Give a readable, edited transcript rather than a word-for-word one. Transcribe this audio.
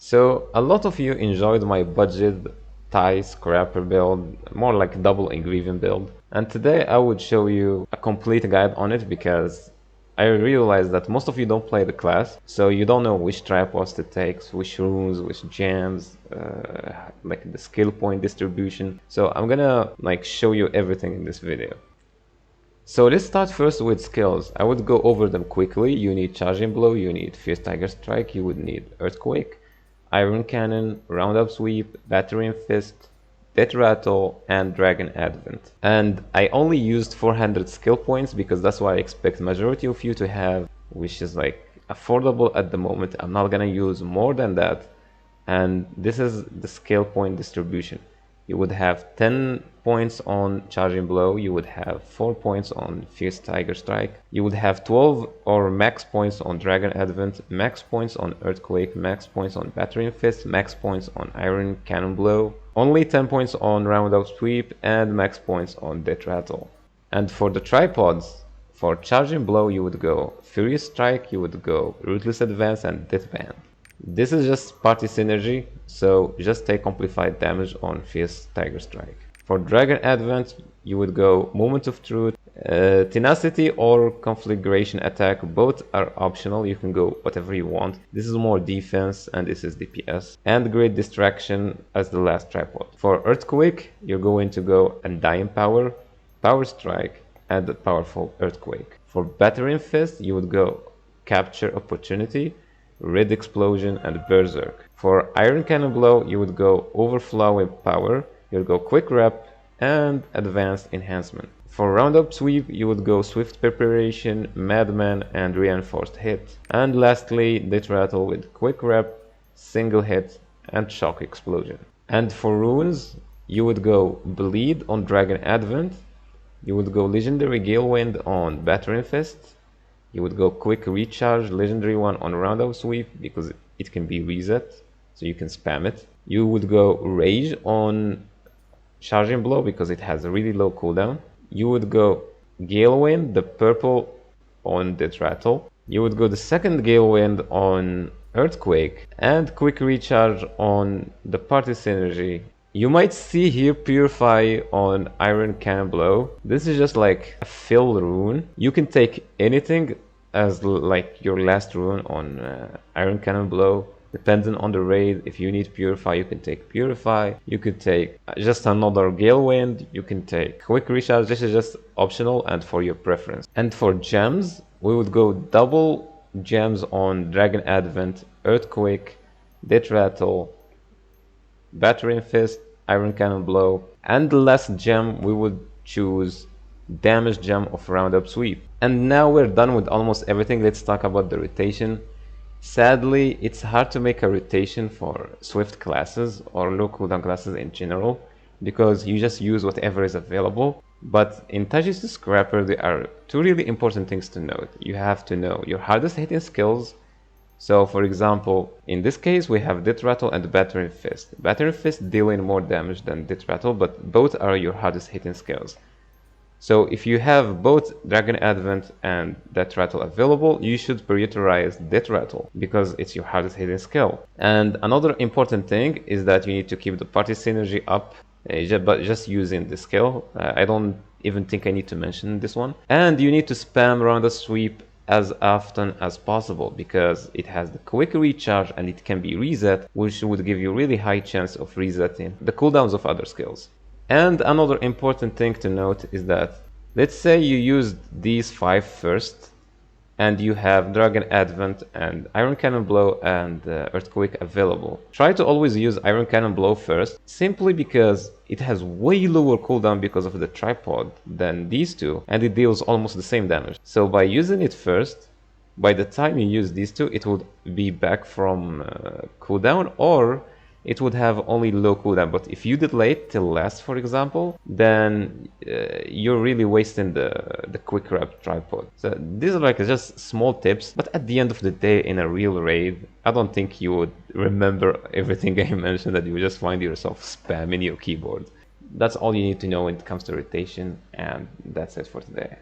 So a lot of you enjoyed my budget tie scrapper build, more like double engraving build. And today I would show you a complete guide on it because I realized that most of you don't play the class, so you don't know which tripods to take, which runes, which gems, like the skill point distribution. So I'm gonna show you everything in this video. So let's start first with skills. I would go over them quickly. You need charging blow, you need fierce tiger strike, you would need earthquake, iron cannon, roundup sweep, battering fist, death rattle, and dragon advent. And I only used 400 skill points because that's what I expect majority of you to have, which is affordable at the moment. I'm not gonna use more than that. And this is the skill point distribution. You would have 10 points on charging blow, you would have 4 points on fierce tiger strike, you would have 12 or max points on dragon advent, max points on earthquake, max points on battering fist, max points on iron cannon blow, only 10 points on roundup sweep, and max points on death rattle. And for the tripods, for charging blow you would go furious strike, you would go ruthless advance, and death band. This is just party synergy, so just take amplified damage on fierce tiger strike. For dragon advent you would go moment of truth, tenacity or conflagration attack. Both are optional, you can go whatever you want. This is more defense and this is DPS. And great distraction as the last tripod. For earthquake you're going to go undying power, power strike, and the powerful earthquake. For battering fist you would go capture opportunity, red explosion, and berserk. For iron cannon blow you would go overflowing power, you would go quick rep, and advanced enhancement. For roundup sweep you would go swift preparation, madman, and reinforced hit. And lastly death rattle with quick rep, single hit, and shock explosion. And for runes you would go bleed on dragon advent, you would go legendary gale wind on battering fist, you would go quick recharge legendary one on roundup sweep because it can be reset, so you can spam it. You would go rage on charging blow because it has a really low cooldown. You would go gale wind, the purple, on death rattle. You would go the second gale wind on earthquake, and quick recharge on the party synergy. You might see here purify on iron cannon blow. This is just like a fill rune. You can take anything as your last rune on iron cannon blow, depending on the raid. If you need purify you can take purify, you could take just another gale wind, you can take quick recharge. This is just optional and for your preference. And for gems we would go double gems on dragon advent, earthquake, death rattle, battering fist, iron cannon blow, and the last gem we would choose damage gem of roundup sweep. And now we're done with almost everything. Let's talk about the rotation. Sadly it's hard to make a rotation for swift classes or low cooldown classes in general because you just use whatever is available. But in taijutsu scrapper there are two really important things to note. You have to know your hardest hitting skills. So for example, in this case we have death rattle and battering fist. Battering fist dealing more damage than death rattle, but both are your hardest hitting skills. So if you have both dragon advent and death rattle available, you should prioritize death rattle because it's your hardest hitting skill. And another important thing is that you need to keep the party synergy up, but just using the skill. I don't even think I need to mention this one. And you need to spam roundup sweep as often as possible because it has the quick recharge and it can be reset, which would give you really high chance of resetting the cooldowns of other skills. And another important thing to note is that let's say you used these 5 first and you have dragon advent and iron cannon blow and earthquake available. Try to always use iron cannon blow first, simply because it has way lower cooldown because of the tripod than these two, and it deals almost the same damage. So by using it first, by the time you use these two it would be back from cooldown, or it would have only low cooldown. But if you delay it till last, for example, then you're really wasting the quick rep tripod. So these are just small tips, but at the end of the day in a real raid I don't think you would remember everything I mentioned, that you would just find yourself spamming your keyboard. That's all you need to know when it comes to rotation, and that's it for today.